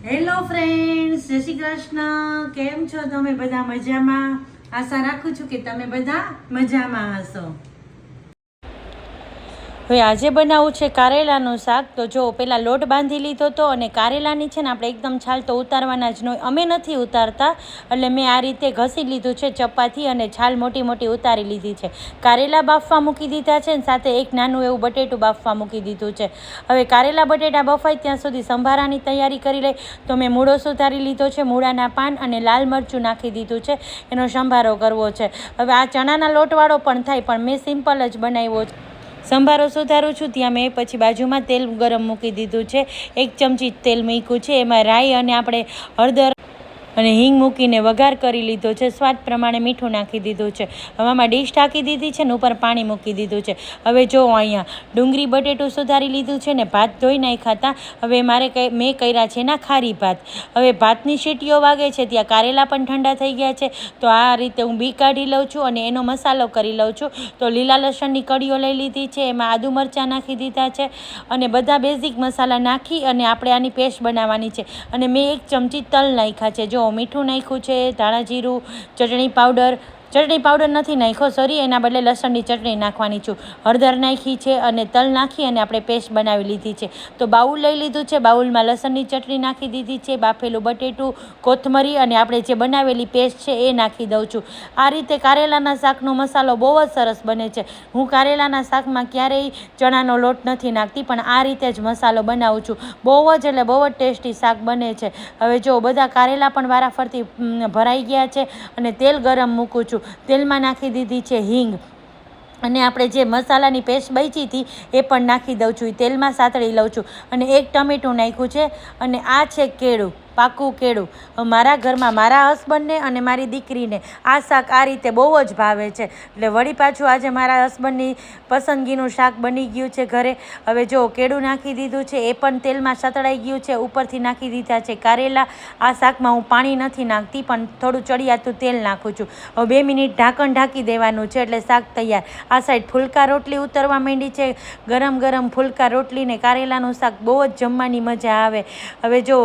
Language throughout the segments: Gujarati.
હેલો ફ્રેન્ડ્સ, જય શ્રી કૃષ્ણ. કેમ છો તમે બધા? મજામાં? આશા રાખું છું કે તમે બધા મજામાં હશો. હવે આજે બનાવવું છે કારેલાનું શાક. તો જો પહેલાં લોટ બાંધી લીધો હતો અને કારેલાની છે ને આપણે એકદમ છાલ તો ઉતારવાના જ નહીં. અમે નથી ઉતારતા, એટલે મેં આ રીતે ઘસી લીધું છે ચપ્પાથી અને છાલ મોટી મોટી ઉતારી લીધી છે. કારેલા બાફવા મૂકી દીધા છે અને સાથે એક નાનું એવું બટેટું બાફવા મૂકી દીધું છે. હવે કારેલા બટેટા બફાય ત્યાં સુધી સંભારાની તૈયારી કરી લઈ. તો મેં મૂળો સુધારી લીધો છે, મૂળાના પાન અને લાલ મરચું નાખી દીધું છે. એનો સંભારો કરવો છે. હવે આ ચણાના લોટવાળો પણ થાય, પણ મેં સિમ્પલ જ બનાવ્યો છે. સંભારો સુધારું છું ત્યાં મેં પછી બાજુમાં તેલ ગરમ મૂકી દીધું છે. 1 ચમચી તેલ મૂક્યું છે. એમાં રાઈ અને આપણે હળદર અને હિંગ મૂકીને વઘાર કરી લીધો છે. સ્વાદ પ્રમાણે મીઠું નાખી દીધું છે. હવે આમાં ડીશ ઢાંકી દીધી છે ને ઉપર પાણી મૂકી દીધું છે. હવે જો અહીંયા ડુંગળી બટેટું સુધારી લીધું છે ને ભાત ધોઈ નાખ્યા હતા. હવે મેં કર્યા છે એના ખારી ભાત. હવે ભાતની સીટીઓ વાગે છે ત્યાં કારેલા પણ ઠંડા થઈ ગયા છે. તો આ રીતે હું બી કાઢી લઉં છું અને એનો મસાલો કરી લઉં છું. તો લીલા લસણની કળીઓ લઈ લીધી છે, એમાં આદુ મરચાં નાખી દીધા છે અને બધા બેઝિક મસાલા નાખી અને આપણે આની પેસ્ટ બનાવવાની છે. અને મેં 1 ચમચી તલ નાખ્યા છે. જો મીઠું નાખ્યું છે, ધાણા જીરું, ચટણી પાવડર નથી નાખ્યો, સોરી, એના બદલે લસણની ચટણી નાખવાની છું. હળદર નાખી છે અને તલ નાખી અને આપણે પેસ્ટ બનાવી લીધી છે. તો બાઉલ લઈ લીધું છે, બાઉલમાં લસણની ચટણી નાખી દીધી છે, બાફેલું બટેટું, કોથમરી અને આપણે જે બનાવેલી પેસ્ટ છે એ નાખી દઉં છું. આ રીતે કારેલાના શાકનો મસાલો બહુ જ સરસ બને છે. હું કારેલાના શાકમાં ક્યારેય ચણાનો લોટ નથી નાખતી, પણ આ રીતે જ મસાલો બનાવું છું. બહુ જ ટેસ્ટી શાક બને છે. હવે જો બધા કારેલા પણ વારાફરતી ભરાઈ ગયા છે અને તેલ ગરમ મૂકું છું. તેલમાં નાખી દીધી છે હિંગ અને આપણે જે મસાલાની પેસ્ટ બચી હતી એ પણ નાખી દઉં છું. તેલમાં સાતળી લઉં છું અને 1 ટમેટું નાખ્યું છે. અને આ છે કેળું, પાકું કેળું. મારા ઘરમાં મારા હસબન્ડને અને મારી દીકરીને આ શાક આ રીતે બહુ જ ભાવે છે. એટલે વળી પાછું આજે મારા હસબન્ડની પસંદગીનું શાક બની ગયું છે ઘરે. હવે જો કેળું નાખી દીધું છે, એ પણ તેલમાં સતળાઈ ગયું છે. ઉપરથી નાખી દીધા છે કારેલા. આ શાકમાં હું પાણી નથી નાખતી, પણ થોડું ચડિયાતું તેલ નાખું છું. હવે 2 મિનિટ ઢાંકણ ઢાંકી દેવાનું છે એટલે શાક તૈયાર. આ સાઈડ ફુલકા રોટલી ઉતરવા માંડી છે. ગરમ ગરમ ફુલકા રોટલીને કારેલાનું શાક બહુ જ જમવાની મજા આવે. હવે જો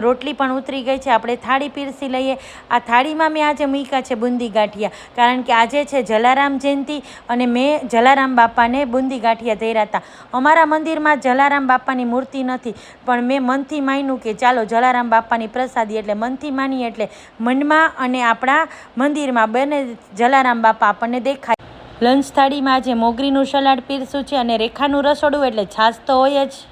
રોટલી પણ ઉતરી ગઈ છે. આપણે થાળી પીરસી લઈએ. આ થાળીમાં મેં આજે મૂક્યા છે બુંદી ગાંઠિયા, કારણ કે આજે છે જલારામ જયંતિ અને મેં જલારામ બાપાને બુંદી ગાંઠિયા ધર્યા હતા. અમારા મંદિરમાં જલારામ બાપાની મૂર્તિ નથી, પણ મેં મનથી માન્યું કે ચાલો જલારામ બાપાની પ્રસાદી, એટલે મનથી માની એટલે મનમાં અને આપણા મંદિરમાં બંને જલારામ બાપા આપણને દેખાય. લંચ થાળીમાં આજે મોગરીનું સલાડ પીરસું છે અને રેખાનું રસોડું એટલે છાશ તો હોય જ.